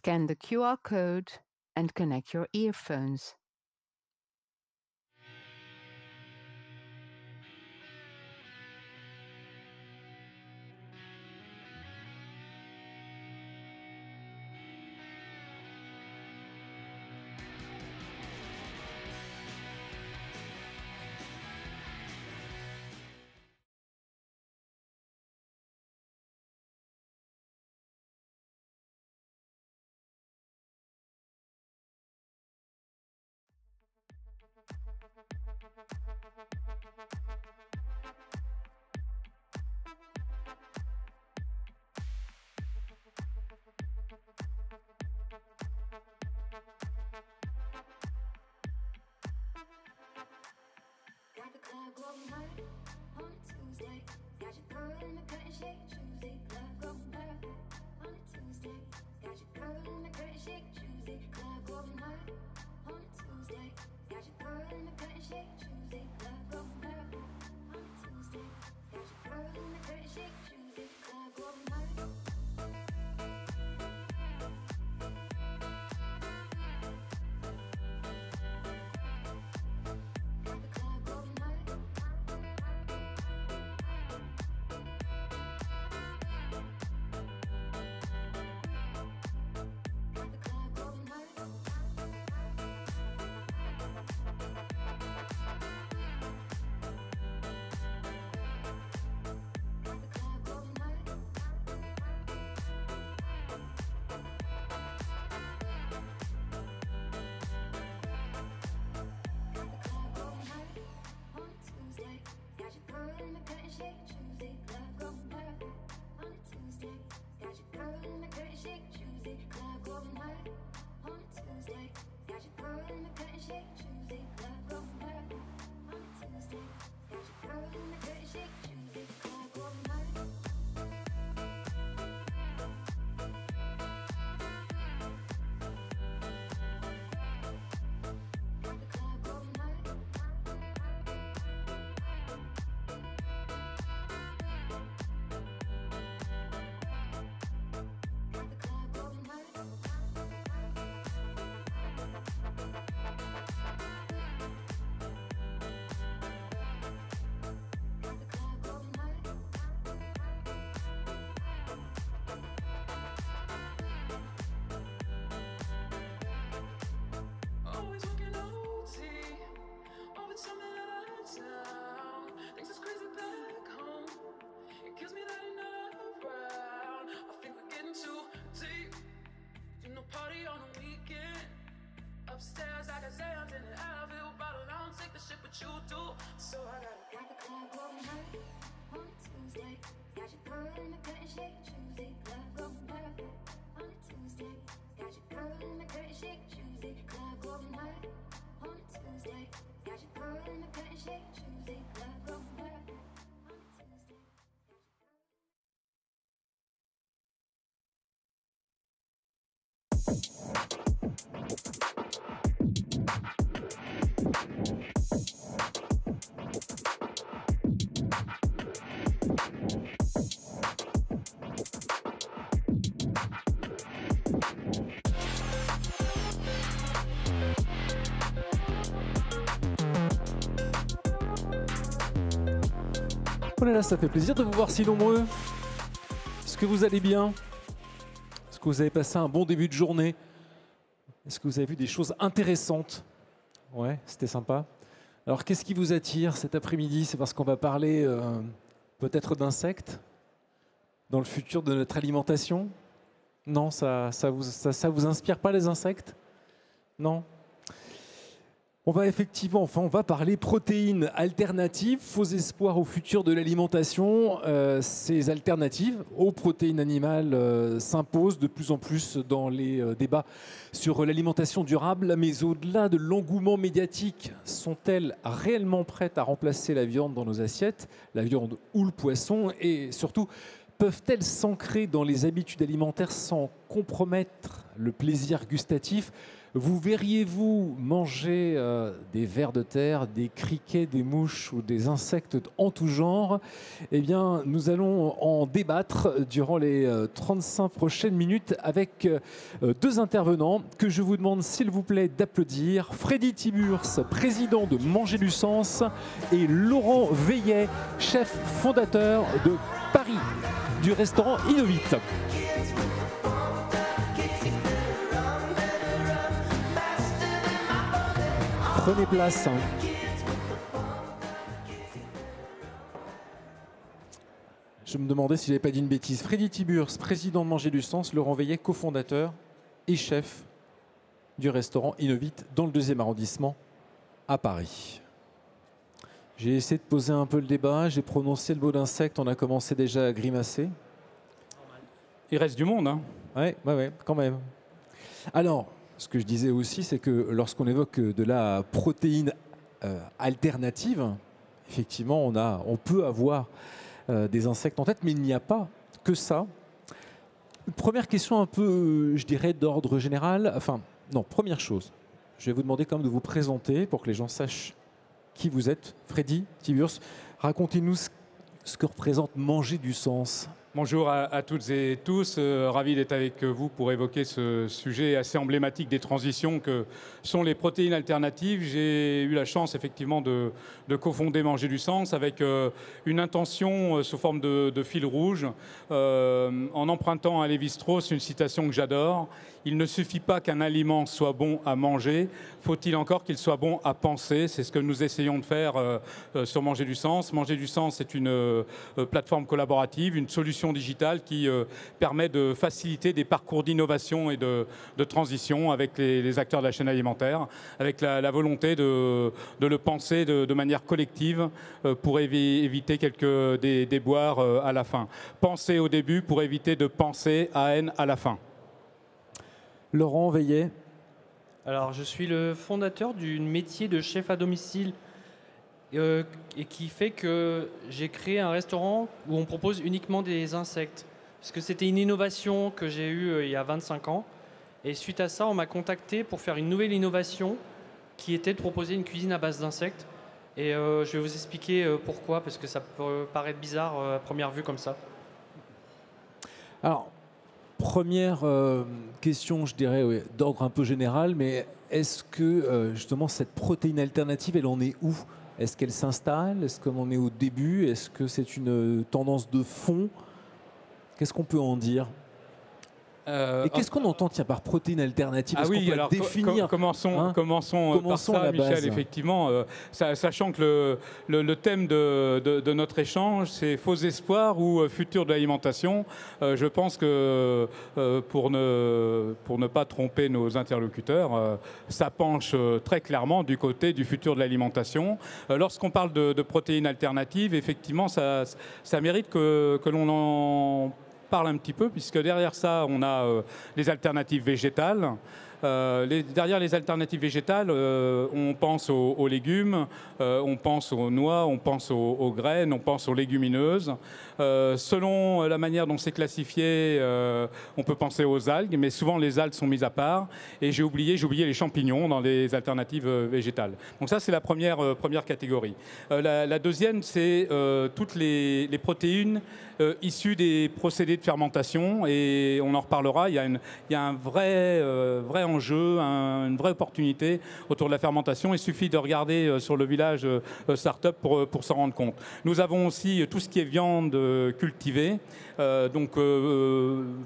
Scan the QR code and connect your earphones. Got the club going hard on a Tuesday. Got your girl in the curtain shake Tuesday. Club going hard on a Tuesday. Got your girl in the curtain shake Tuesday. Club going hard on a Tuesday. Got your girl in the curtain shake Tuesday. Club going hard on a Tuesday. Got your girl in the curtain shake Tuesday. Club going hard. Upstairs, I got Sam's in the Advil bottle. I don't take the shit, but you do. So I got the club going hard on a Tuesday. Got your girl in the curtain shake Tuesday. Club going hard on a Tuesday. Got your girl in the curtain shake Tuesday. Club going hard on a Tuesday. Got your girl in the curtain shake Tuesday. Club going hard on a Tuesday. Oh là là, ça fait plaisir de vous voir si nombreux. Est-ce que vous allez bien? Est-ce que vous avez passé un bon début de journée? Est-ce que vous avez vu des choses intéressantes? Ouais, c'était sympa. Alors, qu'est-ce qui vous attire cet après-midi? C'est parce qu'on va parler peut-être d'insectes dans le futur de notre alimentation? Non, ça vous inspire pas les insectes? Non? On va parler protéines alternatives, faux espoirs au futur de l'alimentation. Ces alternatives aux protéines animales s'imposent de plus en plus dans les débats sur l'alimentation durable. Mais au-delà de l'engouement médiatique, sont-elles réellement prêtes à remplacer la viande dans nos assiettes, la viande ou le poisson? Et surtout, peuvent-elles s'ancrer dans les habitudes alimentaires sans compromettre le plaisir gustatif? Vous verriez-vous manger des vers de terre, des criquets, des mouches ou des insectes en tout genre? Eh bien, nous allons en débattre durant les 35 prochaines minutes avec deux intervenants que je vous demande, s'il vous plaît, d'applaudir. Freddy Tiburce, président de Manger du Sens, et Laurent Veillet, chef fondateur de Paris, du restaurant Innovite. Prenez place. Je me demandais si j'avais pas dit une bêtise. Freddy Tiburce, président de Manger du Sens, Laurent Veillet, cofondateur et chef du restaurant Innovite dans le 2e arrondissement à Paris. J'ai essayé de poser un peu le débat, j'ai prononcé le mot d'insecte, on a commencé déjà à grimacer. Il reste du monde, hein. Ouais, quand même. Alors, ce que je disais aussi, c'est que lorsqu'on évoque de la protéine alternative, effectivement, on peut avoir des insectes en tête, mais il n'y a pas que ça. Première question un peu, je dirais, d'ordre général. Enfin, non, première chose, je vais vous demander quand même de vous présenter pour que les gens sachent qui vous êtes. Freddy Tiburce, racontez-nous ce que représente Manger du Sens. Bonjour à toutes et tous, ravi d'être avec vous pour évoquer ce sujet assez emblématique des transitions que sont les protéines alternatives. J'ai eu la chance effectivement de cofonder Manger du Sens avec une intention sous forme de fil rouge, en empruntant à Lévi-Strauss une citation que j'adore. Il ne suffit pas qu'un aliment soit bon à manger, faut-il encore qu'il soit bon à penser. C'est ce que nous essayons de faire sur Manger du Sens. Manger du Sens, c'est une plateforme collaborative, une solution digitale qui permet de faciliter des parcours d'innovation et de transition avec les acteurs de la chaîne alimentaire, avec la volonté de le penser de manière collective pour éviter quelques déboires à la fin. Penser au début pour éviter de penser à haine à la fin. Laurent Veillet. Alors, je suis le fondateur du métier de chef à domicile et qui fait que j'ai créé un restaurant où on propose uniquement des insectes. Parce que c'était une innovation que j'ai eue il y a 25 ans. Et suite à ça, on m'a contacté pour faire une nouvelle innovation qui était de proposer une cuisine à base d'insectes. Et je vais vous expliquer pourquoi, parce que ça peut paraître bizarre à première vue comme ça. Alors, première question, je dirais, ouais, d'ordre un peu général, mais est-ce que justement cette protéine alternative, elle en est où? Est-ce qu'elle s'installe? Est-ce qu'on en est au début? Est-ce que c'est une tendance de fond? Qu'est-ce qu'on peut en dire? Et qu'est-ce qu'on entend par protéine alternative? Ah oui, alors définir, commençons par ça, Michel, effectivement, sachant que le thème de notre échange, c'est faux espoirs ou futur de l'alimentation. Je pense que pour ne pas tromper nos interlocuteurs, ça penche très clairement du côté du futur de l'alimentation. Lorsqu'on parle de protéines alternatives, effectivement, ça mérite que l'on en parle un petit peu, puisque derrière ça, on a les alternatives végétales. Derrière les alternatives végétales, on pense aux légumes, on pense aux noix, on pense aux graines, on pense aux légumineuses. Selon la manière dont c'est classifié, on peut penser aux algues, mais souvent les algues sont mises à part. Et j'ai oublié les champignons dans les alternatives végétales. Donc ça, c'est la première catégorie. La deuxième, c'est toutes les protéines issues des procédés de fermentation. Et on en reparlera. Il y a un vrai enjeu, une vraie opportunité autour de la fermentation. Il suffit de regarder sur le village Startup pour s'en rendre compte. Nous avons aussi tout ce qui est viande cultivée, donc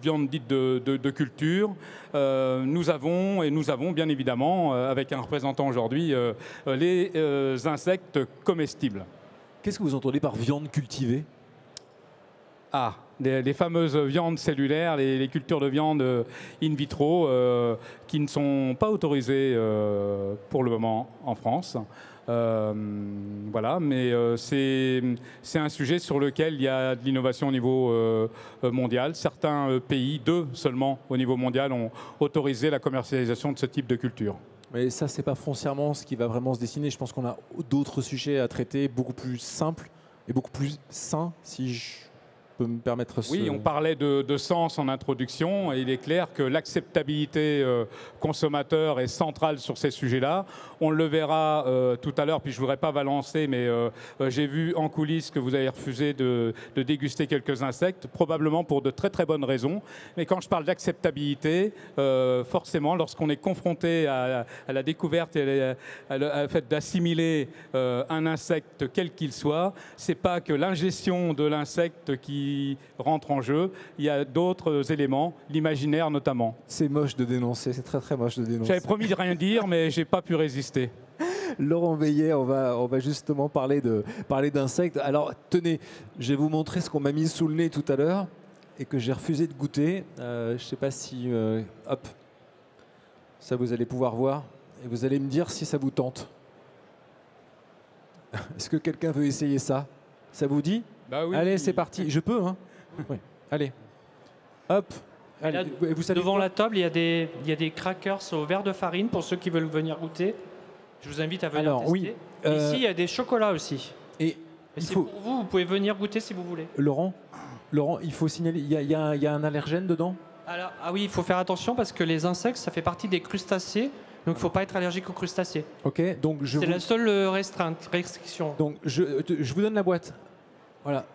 viande dite de culture. Nous avons bien évidemment, avec un représentant aujourd'hui, les insectes comestibles. Qu'est-ce que vous entendez par viande cultivée? Ah, les fameuses viandes cellulaires, les cultures de viande in vitro qui ne sont pas autorisées pour le moment en France. Voilà, mais c'est un sujet sur lequel il y a de l'innovation au niveau mondial. Certains pays, 2 seulement au niveau mondial, ont autorisé la commercialisation de ce type de culture. Mais ça, c'est pas foncièrement ce qui va vraiment se dessiner. Je pense qu'on a d'autres sujets à traiter, beaucoup plus simples et beaucoup plus sains, si je peux me permettre Oui, on parlait de sens en introduction, et il est clair que l'acceptabilité consommateur est centrale sur ces sujets-là. On le verra tout à l'heure, puis je ne voudrais pas balancer, mais j'ai vu en coulisses que vous avez refusé de déguster quelques insectes, probablement pour de très très bonnes raisons. Mais quand je parle d'acceptabilité, forcément, lorsqu'on est confronté à la découverte et au fait d'assimiler un insecte quel qu'il soit, c'est pas que l'ingestion de l'insecte qui rentre en jeu, il y a d'autres éléments, l'imaginaire notamment. C'est moche de dénoncer, c'est très très moche de dénoncer. J'avais promis de rien dire, mais j'ai pas pu résister. Laurent Veillet, on va justement parler d'insectes. Alors tenez, je vais vous montrer ce qu'on m'a mis sous le nez tout à l'heure et que j'ai refusé de goûter. Je ne sais pas si... hop, ça vous allez pouvoir voir et vous allez me dire si ça vous tente. Est-ce que quelqu'un veut essayer ça? Ça vous dit? Bah oui. Allez, c'est parti. Je peux, hein? Oui. Allez. Hop. Allez. Là, vous savez devant quoi? la table, il y a des crackers au verre de farine pour ceux qui veulent venir goûter. Je vous invite à venir tester. Oui, Ici, il y a des chocolats aussi. Et pour vous, vous pouvez venir goûter si vous voulez. Laurent, il faut signaler, il y a un allergène dedans? Alors, ah oui, il faut faire attention parce que les insectes, ça fait partie des crustacés. Donc, il ne faut pas être allergique aux crustacés. Ok, donc c'est la seule restriction. Donc, je vous donne la boîte. Voilà.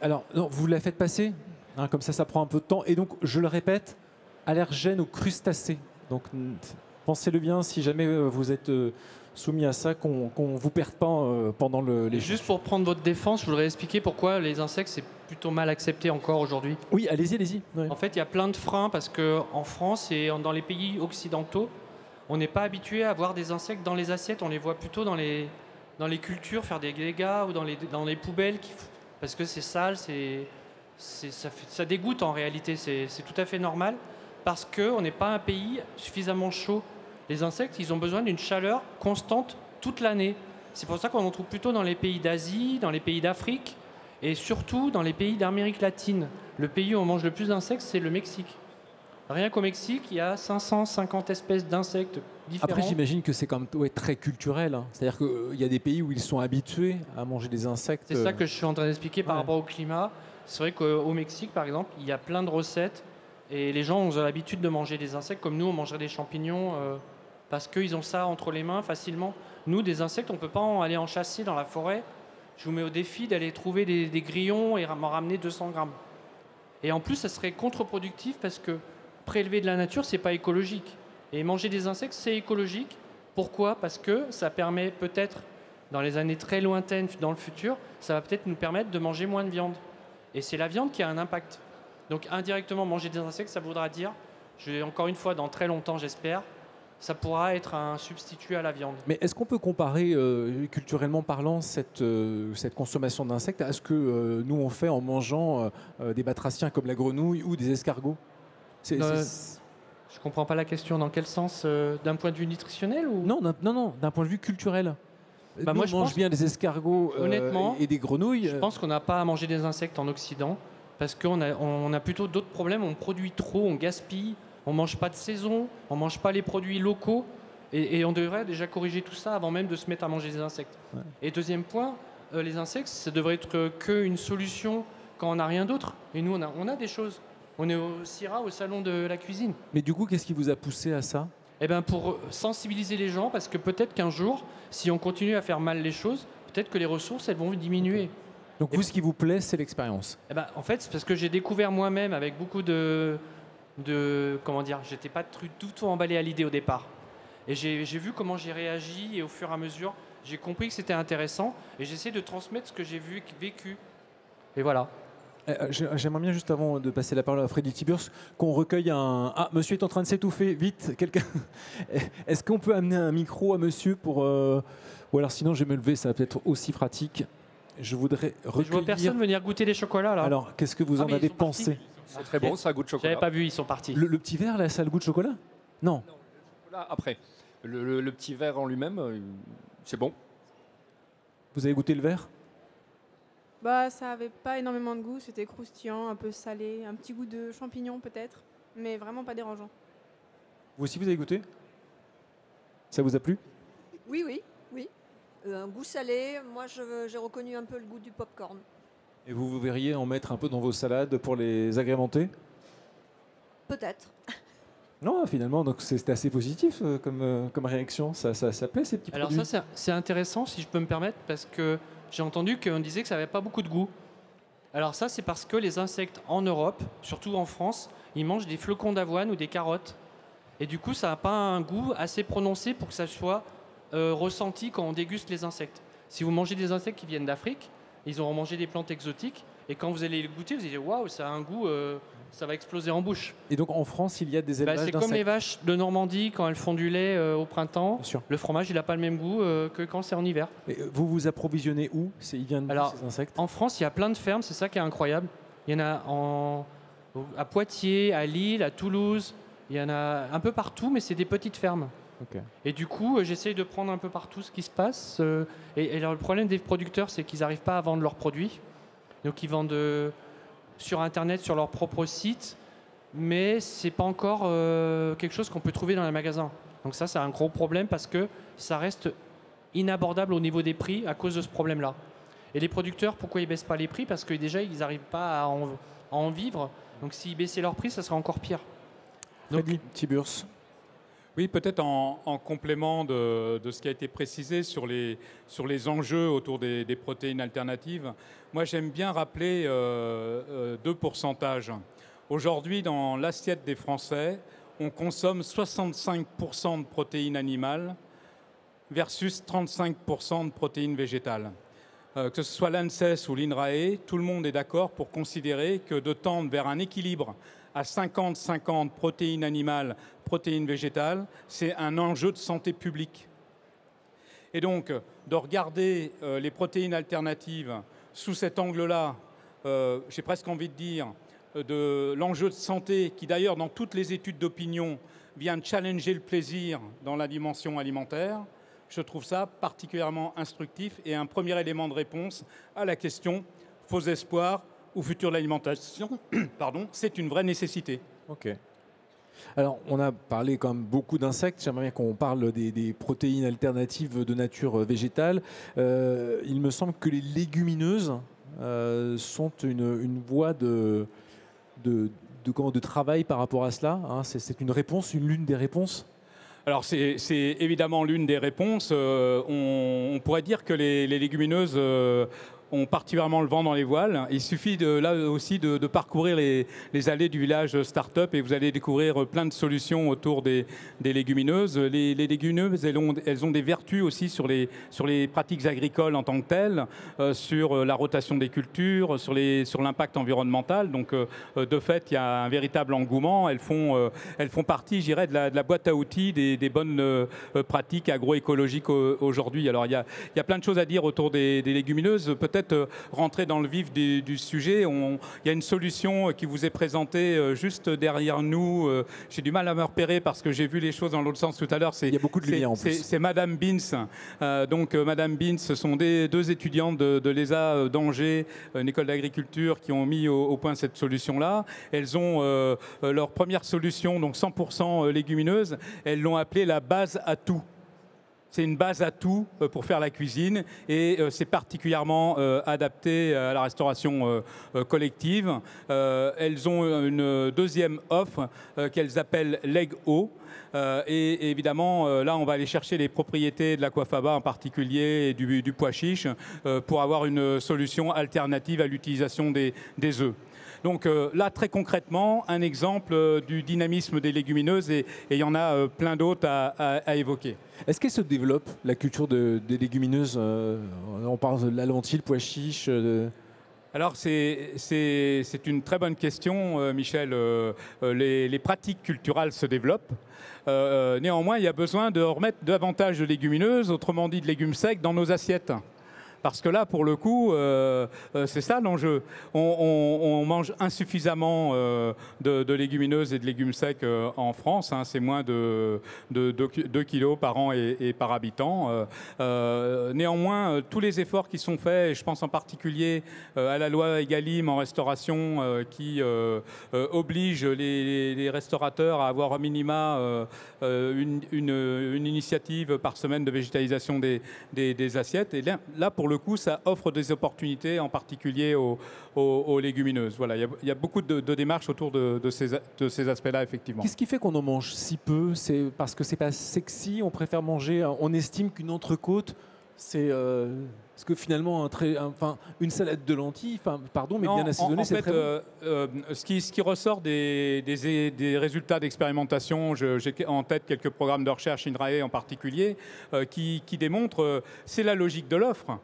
Alors, non, vous la faites passer, hein, comme ça prend un peu de temps. Et donc, je le répète, allergène aux crustacés. Donc, pensez-le bien si jamais vous êtes soumis à ça, qu'on ne vous perde pas pendant les... Juste pour prendre votre défense, je voudrais expliquer pourquoi les insectes, c'est plutôt mal accepté encore aujourd'hui. Oui, allez-y. Ouais. En fait, il y a plein de freins parce qu'en France et dans les pays occidentaux, on n'est pas habitué à voir des insectes dans les assiettes. On les voit plutôt dans les cultures, faire des dégâts ou dans les poubelles, parce que c'est sale, ça dégoûte en réalité. C'est tout à fait normal parce qu'on n'est pas un pays suffisamment chaud. Les insectes, ils ont besoin d'une chaleur constante toute l'année. C'est pour ça qu'on en trouve plutôt dans les pays d'Asie, dans les pays d'Afrique et surtout dans les pays d'Amérique latine. Le pays où on mange le plus d'insectes, c'est le Mexique. Rien qu'au Mexique, il y a 550 espèces d'insectes différents. Après, j'imagine que c'est quand même très culturel. Hein. C'est-à-dire qu'il y a des pays où ils sont habitués à manger des insectes. C'est ça que je suis en train d'expliquer par rapport au climat. C'est vrai qu'au Mexique, par exemple, il y a plein de recettes et les gens ont l'habitude de manger des insectes comme nous, on mangerait des champignons parce qu'ils ont ça entre les mains facilement. Nous, des insectes, on ne peut pas aller en chasser dans la forêt. Je vous mets au défi d'aller trouver des grillons et m'en ramener 200 grammes. Et en plus, ça serait contre-productif parce que prélever de la nature, c'est pas écologique. Et manger des insectes, c'est écologique. Pourquoi? Parce que ça permet peut-être, dans les années très lointaines, dans le futur, ça va peut-être nous permettre de manger moins de viande. Et c'est la viande qui a un impact. Donc indirectement, manger des insectes, ça voudra dire, encore une fois, dans très longtemps, j'espère, ça pourra être un substitut à la viande. Mais est-ce qu'on peut comparer, culturellement parlant, cette consommation d'insectes à ce que nous on fait en mangeant des batraciens comme la grenouille ou des escargots? Je ne comprends pas la question. Dans quel sens? D'un point de vue nutritionnel ou... Non, d'un point de vue culturel. Moi, je mange bien des escargots et des grenouilles. Je pense qu'on n'a pas à manger des insectes en Occident parce qu'on a plutôt d'autres problèmes. On produit trop, on gaspille, on ne mange pas de saison, on ne mange pas les produits locaux. Et on devrait déjà corriger tout ça avant même de se mettre à manger des insectes. Ouais. Et deuxième point, les insectes, ça devrait être qu'une solution quand on n'a rien d'autre. Et nous, on a des choses. On est au CIRA, au salon de la cuisine. Mais du coup, qu'est-ce qui vous a poussé à ça? Eh bien, pour sensibiliser les gens, parce que peut-être qu'un jour, si on continue à faire mal les choses, peut-être que les ressources, elles vont diminuer. Donc vous, ce qui vous plaît, c'est l'expérience? Eh ben, en fait, c'est parce que j'ai découvert moi-même avec beaucoup de comment dire, j'étais pas du tout emballé à l'idée au départ. Et j'ai vu comment j'ai réagi et au fur et à mesure, j'ai compris que c'était intéressant et j'essaie de transmettre ce que j'ai vécu. Et voilà. J'aimerais bien, juste avant de passer la parole à Freddy Tiburce, qu'on recueille un... Ah, monsieur est en train de s'étouffer, vite, quelqu'un... Est-ce qu'on peut amener un micro à monsieur pour... Ou alors sinon, je vais me lever, ça va peut-être aussi pratique. Je voudrais recueillir... Je vois personne venir goûter les chocolats, là. Alors, qu'est-ce que vous en avez pensé? C'est très bon, ça a goût de chocolat. J'avais pas vu, ils sont partis. Le petit verre, là, ça a le goût de chocolat? Non. Non, le chocolat après. Le petit verre en lui-même, c'est bon. Vous avez goûté le verre? Bah, ça avait pas énormément de goût, c'était croustillant, un peu salé, un petit goût de champignons peut-être, mais vraiment pas dérangeant. Vous aussi, vous avez goûté? Ça vous a plu? Oui. Un goût salé, moi j'ai reconnu un peu le goût du popcorn. Et vous verriez en mettre un peu dans vos salades pour les agrémenter? Peut-être. Non, finalement, donc c'était assez positif comme réaction. Ça plaît, ces petits produits? Alors ça, c'est intéressant, si je peux me permettre, parce que j'ai entendu qu'on disait que ça n'avait pas beaucoup de goût. Alors ça, c'est parce que les insectes en Europe, surtout en France, ils mangent des flocons d'avoine ou des carottes. Et du coup, ça n'a pas un goût assez prononcé pour que ça soit ressenti quand on déguste les insectes. Si vous mangez des insectes qui viennent d'Afrique, ils auront mangé des plantes exotiques. Et quand vous allez les goûter, vous allez dire « Waouh, ça a un goût, ça va exploser en bouche ». Et donc en France, il y a des élevages C'est d'insectes. comme les vaches de Normandie quand elles font du lait au printemps. Bien sûr. Le fromage, il n'a pas le même goût que quand c'est en hiver. Et vous vous approvisionnez où? Il vient de ces insectes? En France, il y a plein de fermes, c'est ça qui est incroyable. Il y en a à Poitiers, à Lille, à Toulouse. Il y en a un peu partout, mais c'est des petites fermes. Okay. Et du coup, j'essaye de prendre un peu partout ce qui se passe. Et alors, le problème des producteurs, c'est qu'ils n'arrivent pas à vendre leurs produits. Donc, ils vendent sur Internet, sur leur propre site. Mais ce n'est pas encore quelque chose qu'on peut trouver dans les magasins. Donc ça, c'est un gros problème parce que ça reste inabordable au niveau des prix à cause de ce problème-là. Et les producteurs, pourquoi ils ne baissent pas les prix? Parce que déjà, ils n'arrivent pas à en vivre. Donc s'ils baissaient leurs prix, ça serait encore pire. Donc, Tiburce. Oui, peut-être en complément de ce qui a été précisé sur les enjeux autour des protéines alternatives. Moi, j'aime bien rappeler deux pourcentages. Aujourd'hui, dans l'assiette des Français, on consomme 65% de protéines animales versus 35% de protéines végétales. Que ce soit l'ANSES ou l'INRAE, tout le monde est d'accord pour considérer que de tendre vers un équilibre à 50-50 protéines animales, protéines végétales, c'est un enjeu de santé publique. Et donc, de regarder les protéines alternatives sous cet angle-là, j'ai presque envie de dire, de l'enjeu de santé, qui d'ailleurs, dans toutes les études d'opinion, vient challenger le plaisir dans la dimension alimentaire, je trouve ça particulièrement instructif et un premier élément de réponse à la question faux espoirs ou futur de l'alimentation, pardon, c'est une vraie nécessité. Ok. Alors, on a parlé quand même beaucoup d'insectes. J'aimerais bien qu'on parle des protéines alternatives de nature végétale. Il me semble que les légumineuses sont une voie de travail par rapport à cela. Hein. C'est une réponse, l'une des réponses. Alors c'est évidemment l'une des réponses. On pourrait dire que les légumineuses ont particulièrement le vent dans les voiles. Il suffit là aussi de parcourir les allées du village start-up et vous allez découvrir plein de solutions autour des légumineuses. Les légumineuses, elles ont des vertus aussi sur les pratiques agricoles en tant que telles, sur la rotation des cultures, sur l'impact environnemental. Donc de fait, il y a un véritable engouement. Elles font partie, je dirais, de la boîte à outils des bonnes pratiques agroécologiques aujourd'hui. Alors il y a plein de choses à dire autour des légumineuses. Peut-être rentrer dans le vif du sujet. Il y a une solution qui vous est présentée juste derrière nous. J'ai du mal à me repérer parce que j'ai vu les choses dans l'autre sens tout à l'heure. Il y a beaucoup de lumière en plus. C'est Madame Beans. Donc Madame Beans, ce sont deux étudiantes de l'ESA d'Angers, une école d'agriculture, qui ont mis au point cette solution-là. Elles ont leur première solution, donc 100% légumineuse. Elles l'ont appelée la base à tout. C'est une base à tout pour faire la cuisine et c'est particulièrement adapté à la restauration collective. Elles ont une deuxième offre qu'elles appellent Leg-O. Et évidemment, là, on va aller chercher les propriétés de l'aquafaba en particulier et du pois chiche pour avoir une solution alternative à l'utilisation des œufs. Donc là, très concrètement, un exemple du dynamisme des légumineuses et il y en a plein d'autres à évoquer. Est-ce qu'elle se développe, la culture des légumineuses? On parle de la lentille, pois chiche. Alors c'est une très bonne question, Michel. Les pratiques culturelles se développent. Néanmoins, il y a besoin de remettre davantage de légumineuses, autrement dit de légumes secs, dans nos assiettes. Parce que là, pour le coup, c'est ça l'enjeu. On mange insuffisamment de légumineuses et de légumes secs en France. Hein. C'est moins de 2 kilos par an et par habitant. Néanmoins, tous les efforts qui sont faits, et je pense en particulier à la loi Egalim en restauration qui oblige les restaurateurs à avoir au minima une initiative par semaine de végétalisation des assiettes. Et là, pour le coup, ça offre des opportunités, en particulier aux légumineuses. Voilà, il y a beaucoup de démarches autour de ces aspects-là, effectivement. Qu'est-ce qui fait qu'on en mange si peu? C'est parce que c'est pas sexy, on préfère manger, on estime qu'une entrecôte, c'est... Parce que finalement, une salade de lentilles, pardon, mais bien assaisonnée, c'est très bon. Ce qui ressort des résultats d'expérimentation, j'ai en tête quelques programmes de recherche INRAE en particulier, qui démontrent, c'est la logique de l'offre.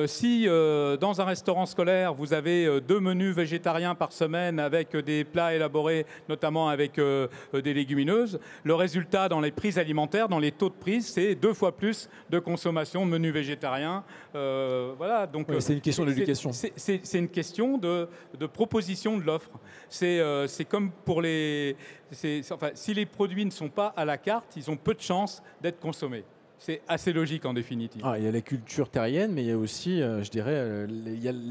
Si dans un restaurant scolaire, vous avez 2 menus végétariens par semaine avec des plats élaborés, notamment avec des légumineuses, le résultat dans les prises alimentaires, dans les taux de prise, c'est 2 fois plus de consommation de menus végétariens. Voilà, donc c'est une question d'éducation. C'est une question de proposition de l'offre. C'est comme pour les... si les produits ne sont pas à la carte, ils ont peu de chances d'être consommés. C'est assez logique en définitive. Il y a la culture terrienne, mais il y a aussi, je dirais,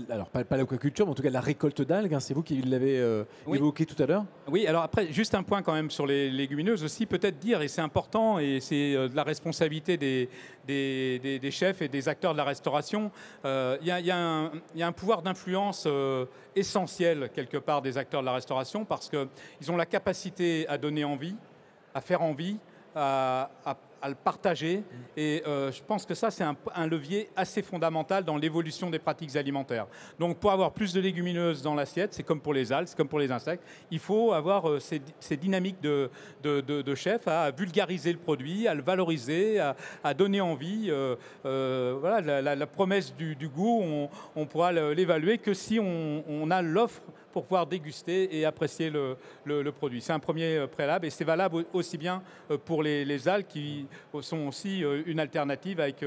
alors pas l'aquaculture, mais en tout cas la récolte d'algues. C'est vous qui l'avez évoqué tout à l'heure. Oui, alors après, juste un point quand même sur les légumineuses aussi, peut-être dire, et c'est important, et c'est de la responsabilité des chefs et des acteurs de la restauration. Il y a un pouvoir d'influence essentiel quelque part des acteurs de la restauration parce qu'ils ont la capacité à donner envie, à faire envie, à le partager. Et je pense que ça, c'est un levier assez fondamental dans l'évolution des pratiques alimentaires. Donc, pour avoir plus de légumineuses dans l'assiette, c'est comme pour les algues, c'est comme pour les insectes, il faut avoir ces dynamiques de chef à vulgariser le produit, à le valoriser, à donner envie. Voilà, la promesse du goût, on pourra l'évaluer que si on a l'offre pour pouvoir déguster et apprécier le produit. C'est un premier préalable et c'est valable aussi bien pour les algues qui sont aussi une alternative avec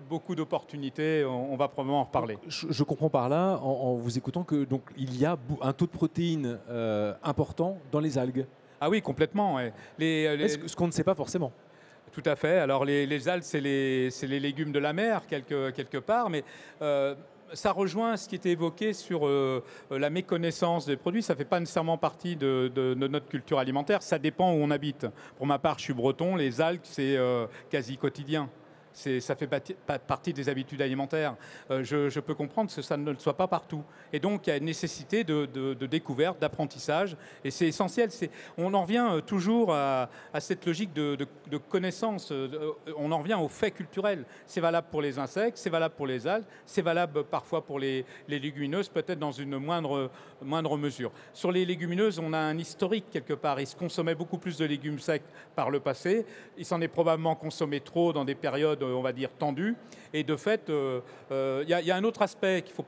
beaucoup d'opportunités. On va probablement en reparler. Je comprends par là, en vous écoutant, que donc, il y a un taux de protéines important dans les algues. Ah oui, complètement. Ouais. Ce qu'on ne sait pas forcément. Tout à fait. Alors les algues, c'est les légumes de la mer quelque part, mais... ça rejoint ce qui était évoqué sur la méconnaissance des produits. Ça ne fait pas nécessairement partie de notre culture alimentaire. Ça dépend où on habite. Pour ma part, je suis breton. Les algues, c'est quasi quotidien. Ça fait partie des habitudes alimentaires. Je peux comprendre que ça ne le soit pas partout. Et donc, il y a une nécessité de découverte, d'apprentissage. Et c'est essentiel. On en revient toujours à cette logique de connaissance. On en revient aux faits culturels. C'est valable pour les insectes, c'est valable pour les algues, c'est valable parfois pour les légumineuses, peut-être dans une moindre mesure. Sur les légumineuses, on a un historique quelque part. Il se consommait beaucoup plus de légumes secs par le passé. Il s'en est probablement consommé trop dans des périodes, on va dire, tendues. Et de fait, il y a un autre aspect qu'il faut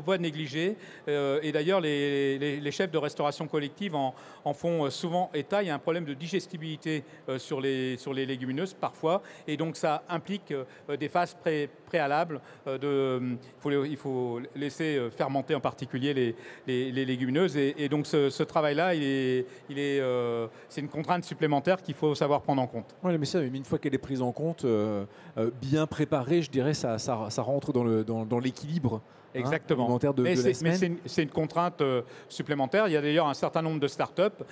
pas négliger. Et d'ailleurs, les chefs de restauration collective en font souvent état. Il y a un problème de digestibilité sur les légumineuses parfois. Et donc, ça implique des phases préalables. Il faut laisser fermenter en particulier les légumineuses. Et donc, ce travail-là, c'est une contrainte supplémentaire qu'il faut savoir prendre en compte. Oui, mais une fois qu'elle est prise en compte, bien préparée, je dirais, ça rentre dans l'équilibre. Exactement. Alimentaire de la semaine. Mais c'est une contrainte supplémentaire. Il y a d'ailleurs un certain nombre de startups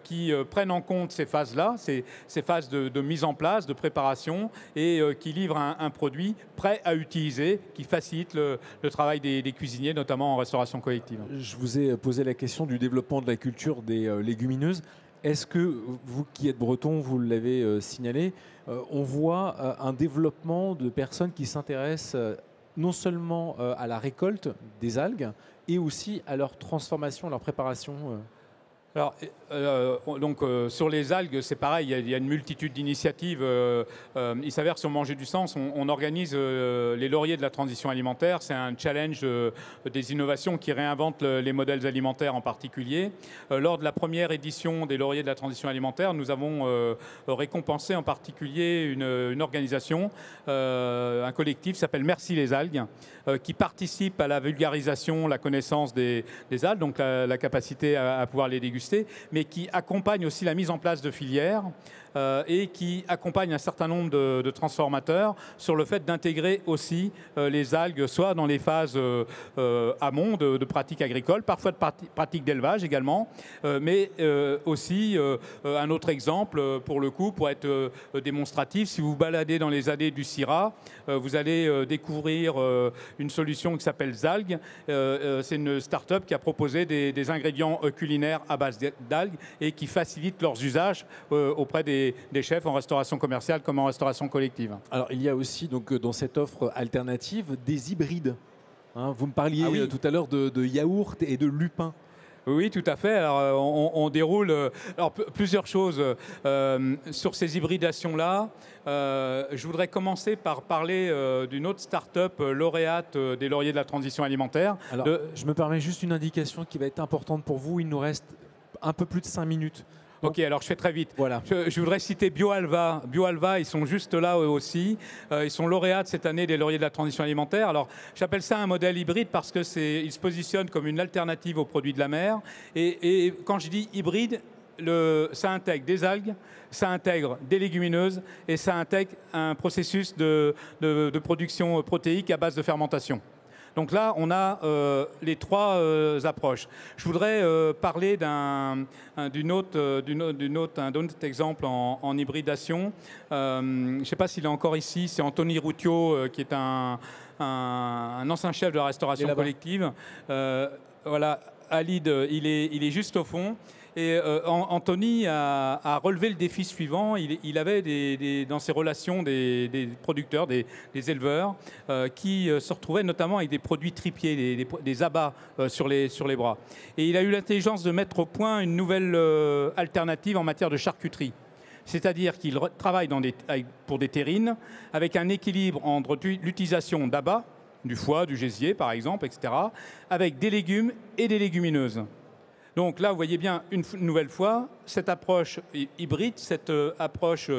qui prennent en compte ces phases-là, ces phases de mise en place, de préparation, et qui livrent un produit prêt à utiliser, qui facilite le travail des cuisiniers, notamment en restauration collective. Je vous ai posé la question du développement de la culture des légumineuses. Est-ce que vous qui êtes breton, vous l'avez signalé, on voit un développement de personnes qui s'intéressent non seulement à la récolte des algues et aussi à leur transformation, à leur préparation? Alors, sur les algues, c'est pareil, il y a une multitude d'initiatives. Il s'avère que sur Manger du Sens, on organise les lauriers de la transition alimentaire. C'est un challenge des innovations qui réinventent les modèles alimentaires en particulier. Lors de la première édition des lauriers de la transition alimentaire, nous avons récompensé en particulier une organisation, un collectif qui s'appelle Merci les algues, qui participe à la vulgarisation, la connaissance des algues, donc la capacité à pouvoir les déguster dégusté, mais qui accompagne aussi la mise en place de filières et qui accompagne un certain nombre de transformateurs sur le fait d'intégrer aussi les algues, soit dans les phases amont de pratiques agricoles, parfois de pratiques d'élevage également, mais aussi un autre exemple, pour le coup, pour être démonstratif, si vous vous baladez dans les allées du Syrah, vous allez découvrir une solution qui s'appelle Zalg. C'est une start-up qui a proposé des ingrédients culinaires à base d'algues et qui facilite leurs usages auprès des chefs en restauration commerciale comme en restauration collective. Alors, il y a aussi donc, dans cette offre alternative des hybrides. Hein, vous me parliez tout à l'heure de yaourt et de lupin. Oui, tout à fait. Alors, on déroule plusieurs choses sur ces hybridations-là. Je voudrais commencer par parler d'une autre start-up lauréate des lauriers de la transition alimentaire. Alors, je me permets juste une indication qui va être importante pour vous. Il nous reste un peu plus de 5 minutes. Ok, alors je fais très vite. Voilà. Je voudrais citer BioAlva. BioAlva, ils sont juste là eux aussi. Ils sont lauréats cette année des lauriers de la transition alimentaire. Alors, j'appelle ça un modèle hybride parce que ils se positionnent comme une alternative aux produits de la mer. Et quand je dis hybride, ça intègre des algues, ça intègre des légumineuses et ça intègre un processus de production protéique à base de fermentation. Donc là, on a les trois approches. Je voudrais parler d'un autre exemple en hybridation. Je ne sais pas s'il est encore ici. C'est Anthony Routiot, qui est un ancien chef de la restauration collective. Voilà, Alid, il est juste au fond. Et Anthony a relevé le défi suivant. Il avait dans ses relations des producteurs, des éleveurs, qui se retrouvaient notamment avec des produits tripiers, des abats sur les bras. Et il a eu l'intelligence de mettre au point une nouvelle alternative en matière de charcuterie. C'est-à-dire qu'il travaille pour des terrines avec un équilibre entre l'utilisation d'abats, du foie, du gésier par exemple, etc., avec des légumes et des légumineuses. Donc là, vous voyez bien, une nouvelle fois, cette approche hybride, cette approche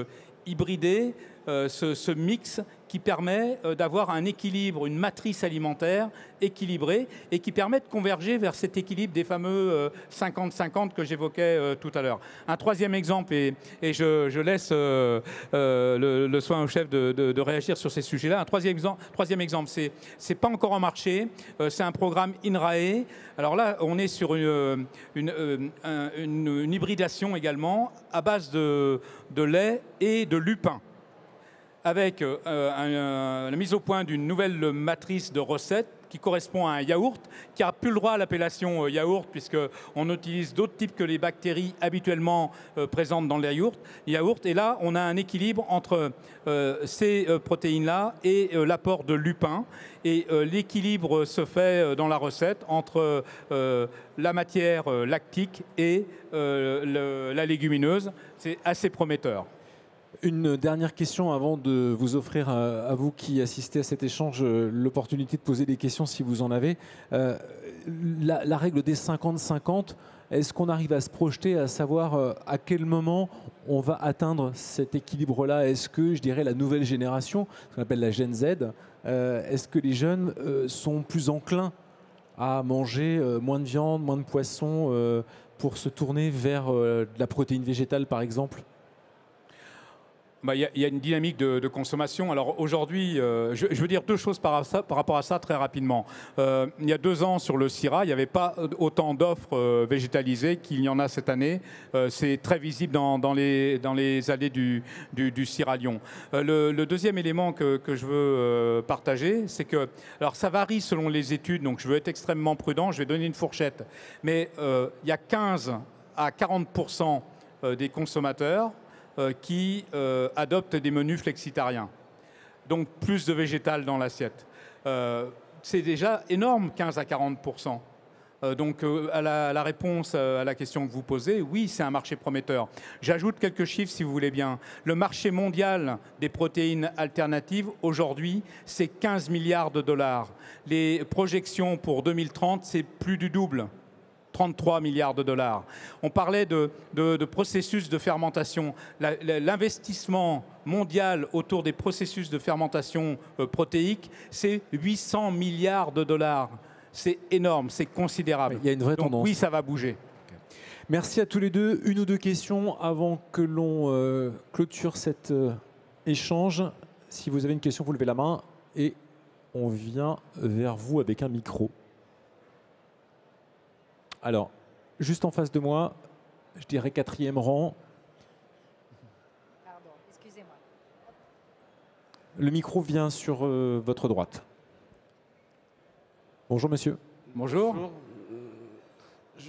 hybridée, ce mix qui permet d'avoir un équilibre, une matrice alimentaire équilibrée et qui permet de converger vers cet équilibre des fameux 50-50 que j'évoquais tout à l'heure. Un troisième exemple, et je laisse le soin au chef de réagir sur ces sujets-là. Un troisième exemple, c'est pas encore en marché, c'est un programme INRAE. Alors là, on est sur une hybridation également à base de lait et de lupin, avec la mise au point d'une nouvelle matrice de recettes qui correspond à un yaourt, qui n'a plus le droit à l'appellation yaourt, puisqu'on utilise d'autres types que les bactéries habituellement présentes dans le yaourt. Et là, on a un équilibre entre ces protéines-là et l'apport de lupin. Et l'équilibre se fait dans la recette entre la matière lactique et la légumineuse. C'est assez prometteur. Une dernière question avant de vous offrir à vous qui assistez à cet échange l'opportunité de poser des questions si vous en avez. La règle des 50-50, est-ce qu'on arrive à se projeter, à savoir à quel moment on va atteindre cet équilibre-là? Est-ce que, je dirais, la nouvelle génération, ce qu'on appelle la Gen Z, est-ce que les jeunes sont plus enclins à manger moins de viande, moins de poisson pour se tourner vers de la protéine végétale, par exemple? Il y a une dynamique de consommation. Alors aujourd'hui, je veux dire deux choses par rapport à ça très rapidement. Il y a 2 ans sur le Syrah, il n'y avait pas autant d'offres végétalisées qu'il y en a cette année. C'est très visible dans les allées du Syrah Lyon. Le deuxième élément que je veux partager, c'est que, alors ça varie selon les études, donc je veux être extrêmement prudent, je vais donner une fourchette. Mais il y a 15 à 40% des consommateurs qui adoptent des menus flexitariens. Donc plus de végétal dans l'assiette. C'est déjà énorme, 15 à 40%. Donc à la réponse à la question que vous posez, oui, c'est un marché prometteur. J'ajoute quelques chiffres si vous voulez bien. Le marché mondial des protéines alternatives, aujourd'hui, c'est 15 milliards de dollars. Les projections pour 2030, c'est plus du double. 33 milliards de dollars. On parlait de processus de fermentation. L'investissement mondial autour des processus de fermentation protéique, c'est 800 milliards de dollars. C'est énorme, c'est considérable. Il y a une vraie tendance. Oui, ça va bouger. Merci à tous les deux. Une ou deux questions avant que l'on clôture cet échange. Si vous avez une question, vous levez la main et on vient vers vous avec un micro. Alors, juste en face de moi, je dirais 4e rang. Pardon, excusez-moi. Le micro vient sur votre droite. Bonjour monsieur. Bonjour.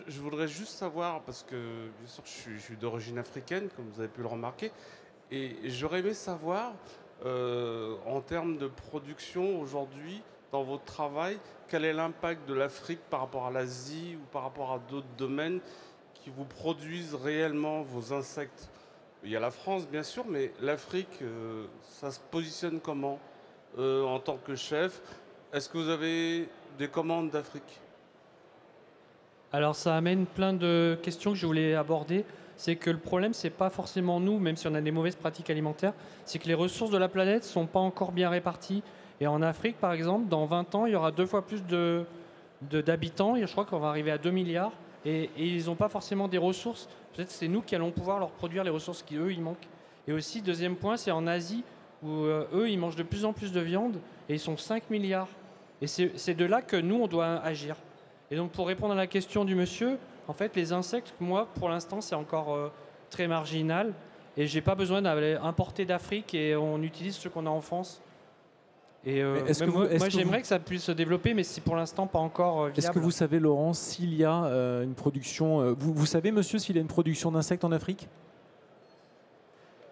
Je voudrais juste savoir, parce que bien sûr je suis d'origine africaine, comme vous avez pu le remarquer, et j'aurais aimé savoir, en termes de production aujourd'hui, dans votre travail, quel est l'impact de l'Afrique par rapport à l'Asie ou par rapport à d'autres domaines qui vous produisent réellement vos insectes? Il y a la France bien sûr, mais l'Afrique, ça se positionne comment en tant que chef? Est-ce que vous avez des commandes d'Afrique? Alors ça amène plein de questions que je voulais aborder. C'est que le problème, c'est pas forcément nous, même si on a des mauvaises pratiques alimentaires, c'est que les ressources de la planète ne sont pas encore bien réparties. Et en Afrique, par exemple, dans 20 ans, il y aura 2 fois plus d'habitants. Je crois qu'on va arriver à 2 milliards. Et ils n'ont pas forcément des ressources. Peut-être que c'est nous qui allons pouvoir leur produire les ressources qui, eux, ils manquent. Et aussi, deuxième point, c'est en Asie, où eux, ils mangent de plus en plus de viande. Et ils sont 5 milliards. Et c'est de là que nous, on doit agir. Et donc, pour répondre à la question du monsieur, en fait, les insectes, moi, pour l'instant, c'est encore très marginal. Et j'ai pas besoin d'aller importer d'Afrique et on utilise ce qu'on a en France. Et moi, j'aimerais que ça puisse se développer, mais c'est pour l'instant pas encore viable. Est-ce que vous savez, Laurent, s'il y a une production... Vous savez, monsieur, s'il y a une production d'insectes en Afrique?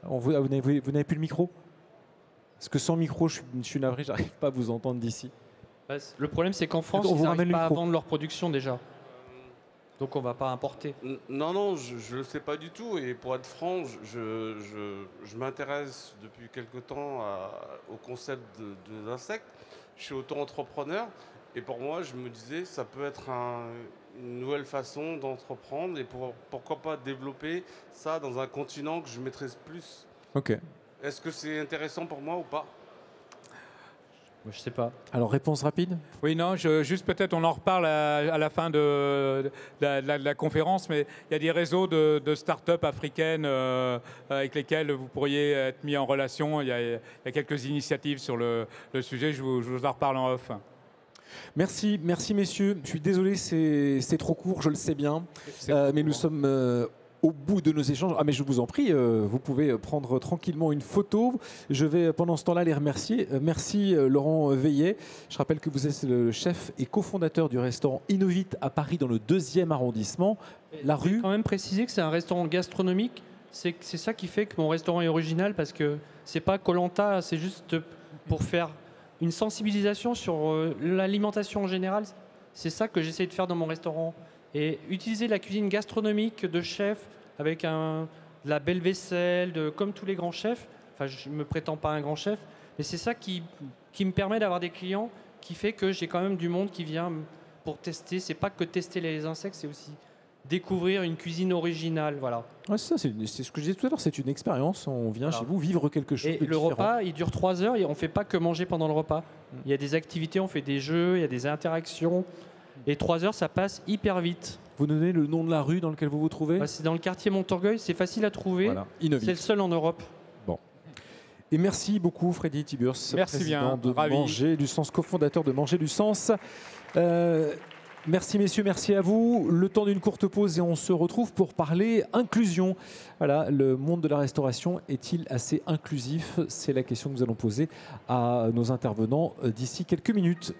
Vous n'avez plus le micro? Parce que sans micro, je suis navré, j'arrive pas à vous entendre d'ici. Le problème, c'est qu'en France, ils n'arrivent pas à vendre leur production déjà. Donc on ne va pas importer. Non, je ne le sais pas du tout. Et pour être franc, je m'intéresse depuis quelque temps au concept d'insectes. Je suis auto-entrepreneur. Et pour moi, je me disais, ça peut être une nouvelle façon d'entreprendre. Et pourquoi pas développer ça dans un continent que je maîtrise plus. Ok. Est-ce que c'est intéressant pour moi ou pas? Je sais pas. Alors, réponse rapide? Oui, non, juste peut-être on en reparle à la fin de la conférence, mais il y a des réseaux de start-up africaines avec lesquels vous pourriez être mis en relation. Il y a quelques initiatives sur le sujet, je vous en reparle en off. Merci messieurs. Je suis désolé, c'est trop court, je le sais bien. Mais nous sommes... au bout de nos échanges. Ah mais je vous en prie, vous pouvez prendre tranquillement une photo. Je vais pendant ce temps-là les remercier. Merci Laurent Veillet. Je rappelle que vous êtes le chef et cofondateur du restaurant Innovite à Paris dans le 2e arrondissement. La rue... Je vais quand même préciser que c'est un restaurant gastronomique. C'est ça qui fait que mon restaurant est original parce que c'est pas Koh-Lanta, c'est juste pour faire une sensibilisation sur l'alimentation en général. C'est ça que j'essaie de faire dans mon restaurant. Et utiliser la cuisine gastronomique de chef avec de la belle vaisselle, comme tous les grands chefs. Enfin, je ne me prétends pas un grand chef, mais c'est ça qui me permet d'avoir des clients, qui fait que j'ai quand même du monde qui vient pour tester. C'est pas que tester les insectes, c'est aussi découvrir une cuisine originale. Voilà. Ouais, c'est ce que je disais tout à l'heure, c'est une expérience. On vient chez vous vivre quelque chose de différent. Et le repas, il dure 3 heures et on ne fait pas que manger pendant le repas. Il y a des activités, on fait des jeux, il y a des interactions. Et 3 heures, ça passe hyper vite. Vous donnez le nom de la rue dans laquelle vous vous trouvez? C'est dans le quartier Montorgueil, c'est facile à trouver. Voilà. C'est le seul en Europe. Bon. Et merci beaucoup Freddy Tiburce, président de Manger du Sens, cofondateur de Manger du Sens. Merci messieurs, merci à vous. Le temps d'une courte pause et on se retrouve pour parler inclusion. Voilà, le monde de la restauration est-il assez inclusif? C'est la question que nous allons poser à nos intervenants d'ici quelques minutes.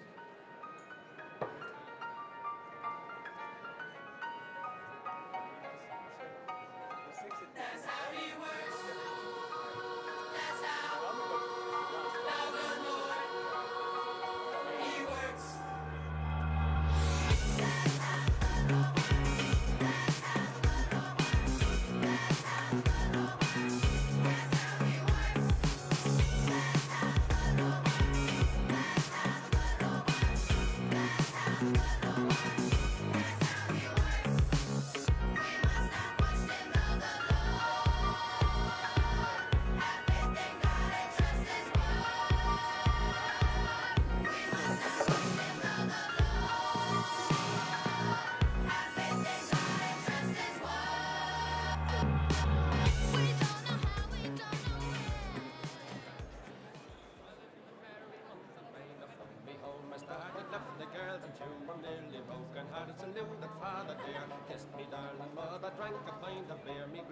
you were merely broken hearted, so knew that father dear kissed me, darling, but I drank a pint of beer. Me